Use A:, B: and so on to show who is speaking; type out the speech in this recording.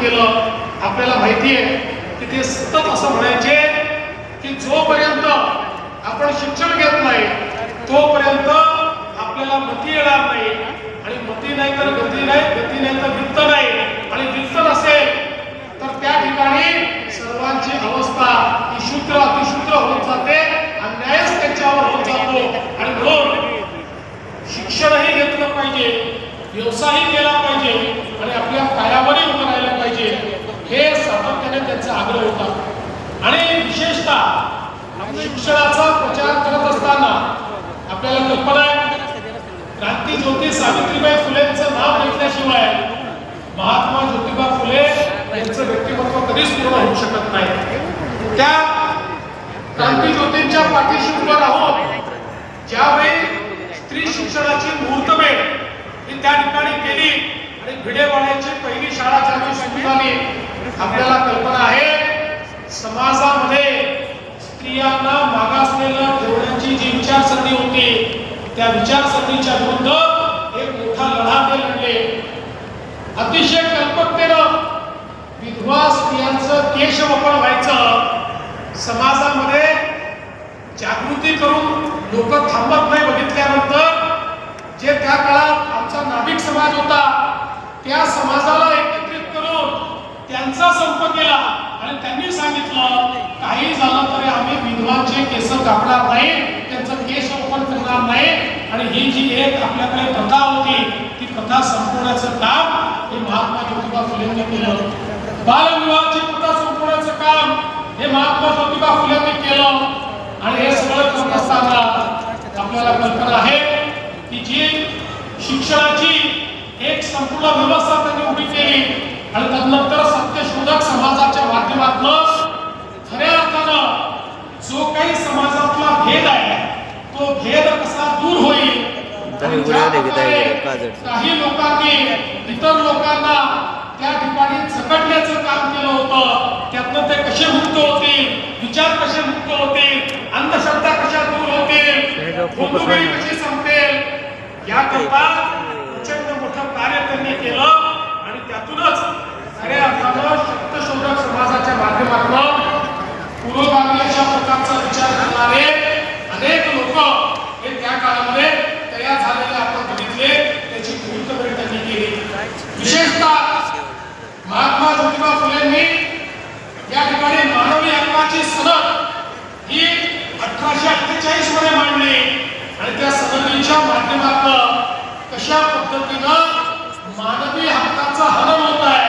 A: केलं. आपल्याला माहिती आहे की ते सतत असं म्हणायचे की जोपर्यंत आपण शिक्षण घेत नाही तोपर्यंत आपल्याला मती येणार नाही, आणि मती नाही तर गती नाही, गती नाही तर वित्त नाही, आणि वित्त नसेल तर त्या ठिकाणी सर्वांची अवस्था ही शूद्र अतिशूद्र होत जाते, अन्यायच त्यांच्यावर होत जातो. आणि म्हणून शिक्षणही घेतलं पाहिजे, व्यवसायही केला पाहिजे, आणि आपल्या पायावरही उभं राहायला पाहिजे, हे सातत्याने त्यांचा आग्रह होता. आणि विशेषतः शिक्षणाचा प्रचार करत असताना आपल्याला कल्पना आहे, क्रांती ज्योती सावित्रीबाई फुलेंचं नाव घेतल्याशिवाय महात्मा ज्योतिबा फुले यांचं व्यक्तिमत्व कधीच पूर्ण होऊ शकत नाही. त्या क्रांती ज्योतींच्या पाठीशी उभं राहून ज्यावेळी स्त्री शिक्षणाची मुहूर्तमेढ ही त्या ठिकाणी केली आणि भिडेवाड्याची पहिली शाळा ज्यावेळी सुरू झाली, आपल्याला कल्पना आहे समाजामध्ये स्त्रियांना मागासलेलं ठेवण्याची जी विचारसरणी होती त्या विचारसरणीच्या विरुद्ध एक मोठा लढा ते लढले. अतिशय कल्पकतेनं विधवा स्त्रियांचं केशवपन व्हायचं, समाजामध्ये जागृती करून लोक थांबत नाही बघितल्यानंतर जे त्या काळात आमचा नाभिक समाज होता त्या समाजाला एकत्रित करून त्यांचा संप केला आणि त्यांनी सांगितलं काही झालं तरी आम्ही विधवांचे केस कापणार नाही, त्यांचं केश ओपन करणार नाही, आणि ही जी एक आपल्याकडे प्रथा होती ती प्रथा संपवण्याचं काम हे महात्मा ज्योतिबा फुलेंनी केलं. बालविवाहाची प्रथा संपवण्याचं काम हे महात्मा ज्योतिबा फुलेंनी केलं. आणि हे सगळं करत असताना आपल्याला कल्पना आहे की जी शिक्षणाची एक संपूर्ण व्यवस्था त्यांनी उभी केली आणि त्यानंतर सत्यशोधक समाजाच्या माध्यमातून खऱ्या अर्थानं जो काही समाजातला भेद आहे तो भेद कसा दूर होईल, काही लोकांनी इतर लोकांना त्या ठिकाणी झगडण्याचं काम केलं होतं, त्यातनं ते कसे मुक्त होतील, विचार कसे मुक्त होतील, अंधश्रद्धा कशा दूर होतील, गोंधळी कशी संपेल, याकरता प्रचंड मोठं कार्य त्यांनी केलं. आणि त्यातूनच खऱ्या अर्थानं सत्यशोधक समाजाच्या माध्यमातून पुरोगामी अशा प्रकारचा विचार करणारे अनेक लोक हे त्या काळामध्ये तयार झालेले आपण बघितले, त्याची मुहूर्तमेढ त्यांनी केली. विशेषतः महात्मा ज्योतिबा फुलेंनी या ठिकाणी मानवी हक्काची सनद ही 1848 मध्ये मांडली आणि त्या सनदीच्या माध्यमातून कशा पद्धतीनं मानवी हक्काचा हनन होत आहे